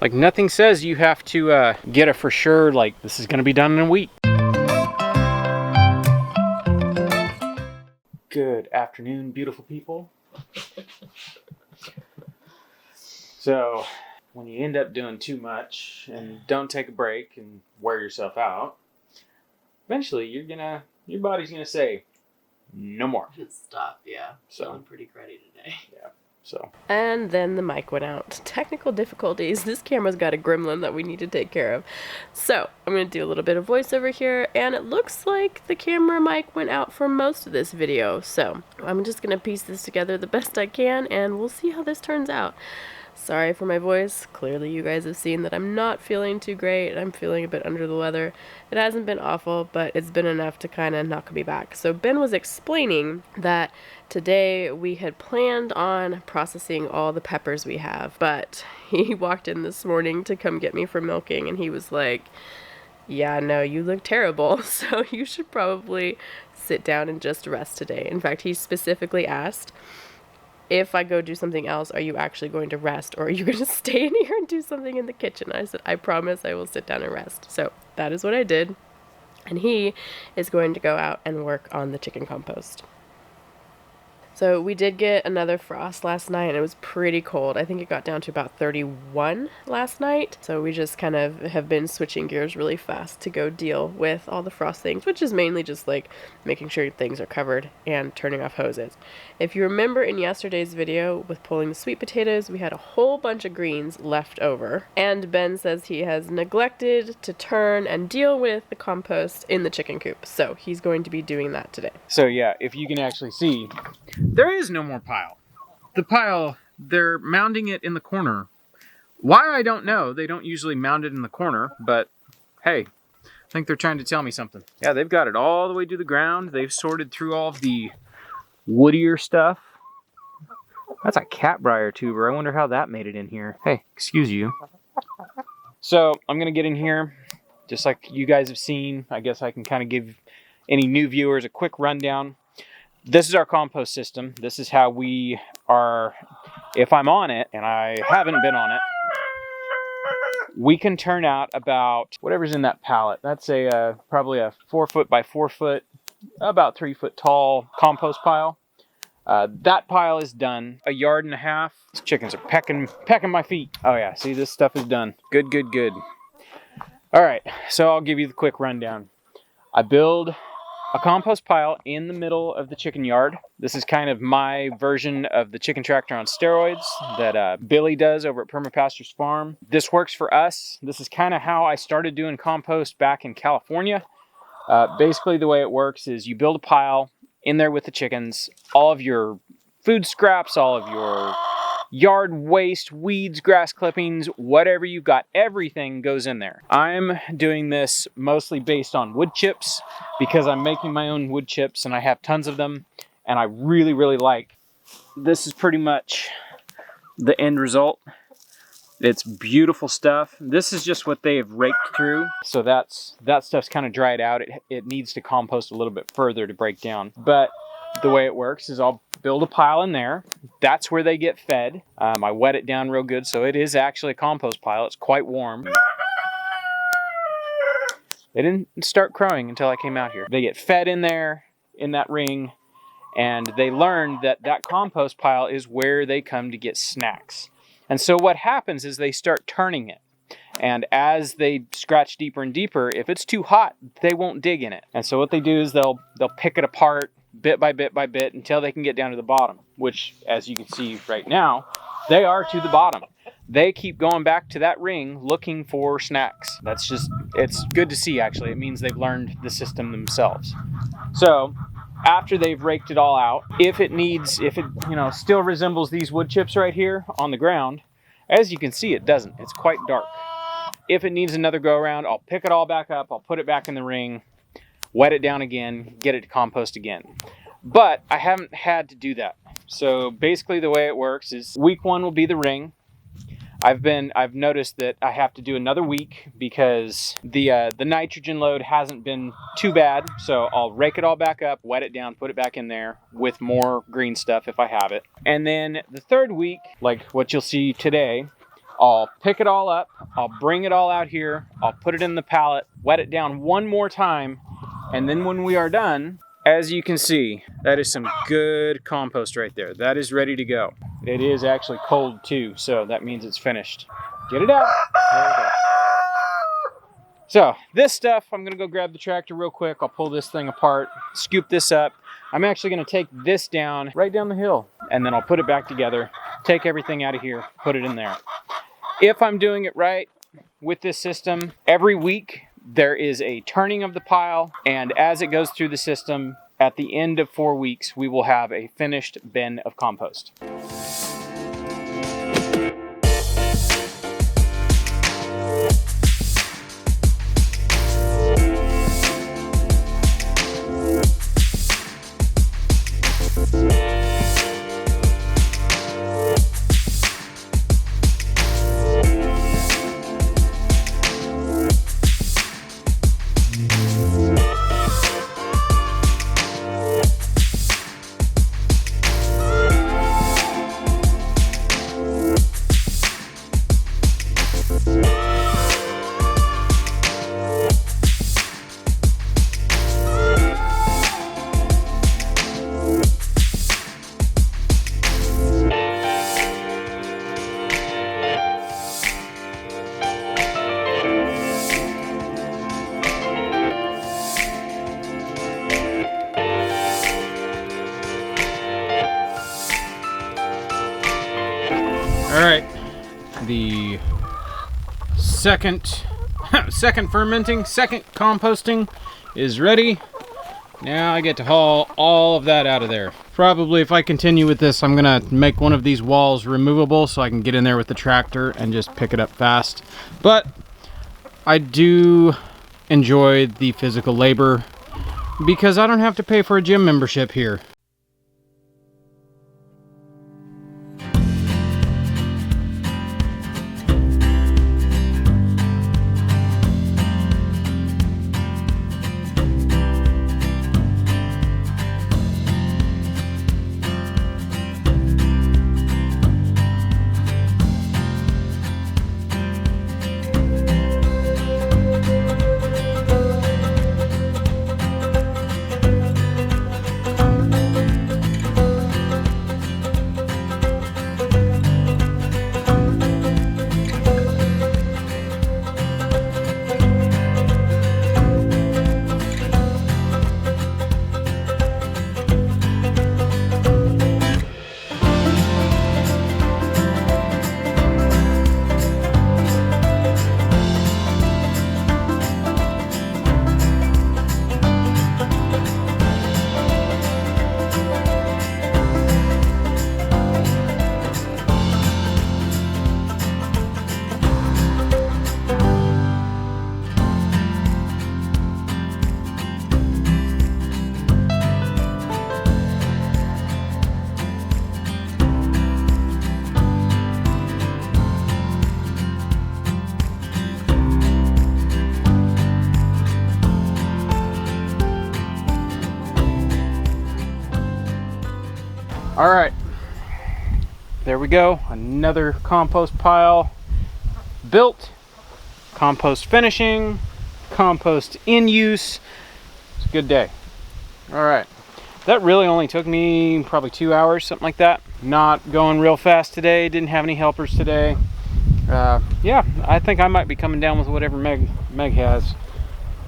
Like nothing says you have to get it for sure, like this is gonna be done in a week. Good afternoon, beautiful people. So, when you end up doing too much and don't take a break and wear yourself out, eventually your body's gonna say, no more. Stop, yeah. So, feeling pretty cruddy today. Yeah. So. And then the mic went out. Technical difficulties. This camera's got a gremlin that we need to take care of. So I'm going to do a little bit of voiceover here, and it looks like the camera mic went out for most of this video. So I'm just going to piece this together the best I can, and we'll see how this turns out. Sorry for my voice. Clearly you guys have seen that I'm not feeling too great. I'm feeling a bit under the weather. It hasn't been awful, but it's been enough to kind of knock me back. So Ben was explaining that today we had planned on processing all the peppers we have, but he walked in this morning to come get me for milking, and he was like, yeah, no, you look terrible, so you should probably sit down and just rest today. In fact, he specifically asked, if I go do something else, are you actually going to rest, or are you going to stay in here and do something in the kitchen? I said, I promise I will sit down and rest. So that is what I did. And he is going to go out and work on the chicken compost. So we did get another frost last night, and it was pretty cold. I think it got down to about 31 last night. So we just kind of have been switching gears really fast to go deal with all the frost things, which is mainly just like making sure things are covered and turning off hoses. If you remember in yesterday's video with pulling the sweet potatoes, we had a whole bunch of greens left over. And Ben says he has neglected to turn and deal with the compost in the chicken coop. So he's going to be doing that today. So yeah, if you can actually see, there is no more pile. The pile, they're mounding it in the corner. Why, I don't know. They don't usually mound it in the corner, but hey, I think they're trying to tell me something. Yeah, they've got it all the way to the ground. They've sorted through all of the woodier stuff. That's a catbrier tuber. I wonder how that made it in here. Hey, excuse you. So I'm gonna get in here, just like you guys have seen. I guess I can kind of give any new viewers a quick rundown. This is our compost system. This is how we are, if I'm on it, and I haven't been on it, we can turn out about whatever's in that pallet. That's probably a 4 foot by 4 foot, about 3 foot tall compost pile. That pile is done. 1.5 yards. These chickens are pecking my feet. Oh yeah, see, this stuff is done. Good, good, good. All right, so I'll give you the quick rundown. I build a compost pile in the middle of the chicken yard. This is kind of my version of the chicken tractor on steroids that Billy does over at Permapasture's farm. This works for us. This is kind of how I started doing compost back in California. Basically, the way it works is you build a pile in there with the chickens. All of your food scraps, all of your yard waste, weeds, grass clippings, whatever you've got, everything goes in there. I'm doing this mostly based on wood chips because I'm making my own wood chips and I have tons of them and I really, really like. This is pretty much the end result. It's beautiful stuff. This is just what they have raked through. So that stuff's kind of dried out. It needs to compost a little bit further to break down. But the way it works is I'll build a pile in there. That's where they get fed. I wet it down real good, so it is actually a compost pile. It's quite warm. They didn't start crowing until I came out here. They get fed in there, in that ring, and they learn that that compost pile is where they come to get snacks. And so what happens is they start turning it. And as they scratch deeper and deeper, if it's too hot, they won't dig in it. And so what they do is they'll pick it apart bit by bit by bit until they can get down to the bottom, which, as you can see right now, they are to the bottom. They keep going back to that ring looking for snacks. It's good to see, actually. It means they've learned the system themselves. So after they've raked it all out, if it still resembles these wood chips right here on the ground, as you can see, it doesn't. It's quite dark. If it needs another go around, I'll pick it all back up, I'll put it back in the ring, wet it down again, get it to compost again. But I haven't had to do that. So basically the way it works is week 1 will be the ring. I've noticed that I have to do another week because the nitrogen load hasn't been too bad. So I'll rake it all back up, wet it down, put it back in there with more green stuff if I have it. And then the 3rd week, like what you'll see today, I'll pick it all up, I'll bring it all out here, I'll put it in the pallet, wet it down one more time, and then when we are done, as you can see, that is some good compost right there. That is ready to go. It is actually cold too, so that means it's finished. Get it out. There we go. So this stuff, I'm gonna go grab the tractor real quick. I'll pull this thing apart, scoop this up. I'm actually gonna take this down, right down the hill, and then I'll put it back together, take everything out of here, put it in there. If I'm doing it right with this system, every week there is a turning of the pile, and as it goes through the system, at the end of 4 weeks, we will have a finished bin of compost. All right, the second fermenting, second composting is ready. Now I get to haul all of that out of there. Probably if I continue with this, I'm gonna make one of these walls removable so I can get in there with the tractor and just pick it up fast. But I do enjoy the physical labor because I don't have to pay for a gym membership here. All right, there we go. Another compost pile built, compost finishing, compost in use. It's a good day. All right, that really only took me probably 2 hours, something like that. Not going real fast today, didn't have any helpers today. Yeah, I think I might be coming down with whatever Meg has.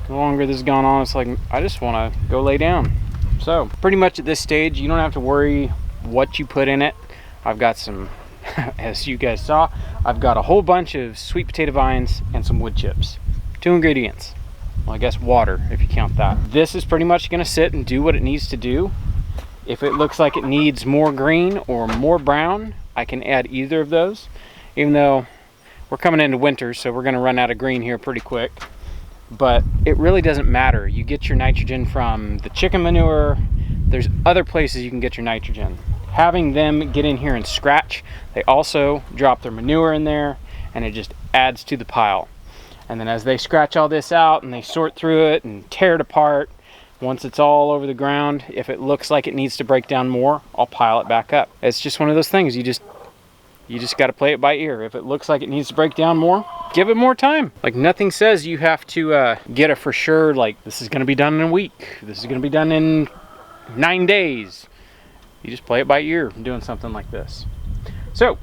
The longer this has gone on, it's like, I just wanna go lay down. So pretty much at this stage, you don't have to worry what you put in it. I've got some, as you guys saw, I've got a whole bunch of sweet potato vines and some wood chips. 2 ingredients. Well, I guess water, if you count that. This is pretty much gonna sit and do what it needs to do. If it looks like it needs more green or more brown, I can add either of those. Even though we're coming into winter, so we're gonna run out of green here pretty quick. But it really doesn't matter. You get your nitrogen from the chicken manure. There's other places you can get your nitrogen. Having them get in here and scratch, they also drop their manure in there, and it just adds to the pile. And then as they scratch all this out and they sort through it and tear it apart, once it's all over the ground, if it looks like it needs to break down more, I'll pile it back up. It's just one of those things. You just You just got to play it by ear. If it looks like it needs to break down more, give it more time. Like, nothing says you have to get a for sure, like, this is going to be done in a week. This is going to be done in 9 days. You just play it by ear doing something like this. So,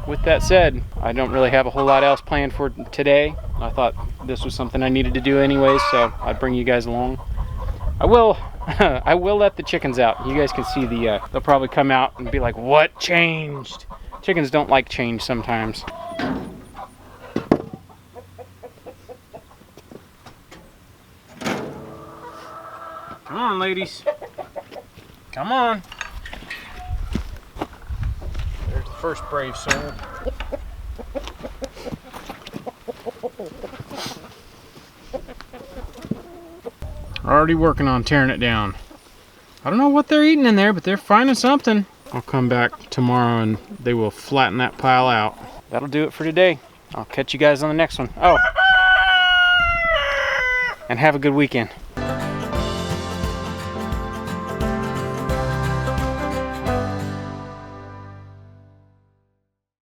with that said, I don't really have a whole lot else planned for today. I thought this was something I needed to do anyways, so I'd bring you guys along. I will I will let the chickens out. You guys can see they'll probably come out and be like, what changed? Chickens don't like change sometimes. Come on, ladies. Come on. There's the first brave soul. Already working on tearing it down. I don't know what they're eating in there, but they're finding something. I'll come back tomorrow and they will flatten that pile out. That'll do it for today. I'll catch you guys on the next one. Oh, and have a good weekend.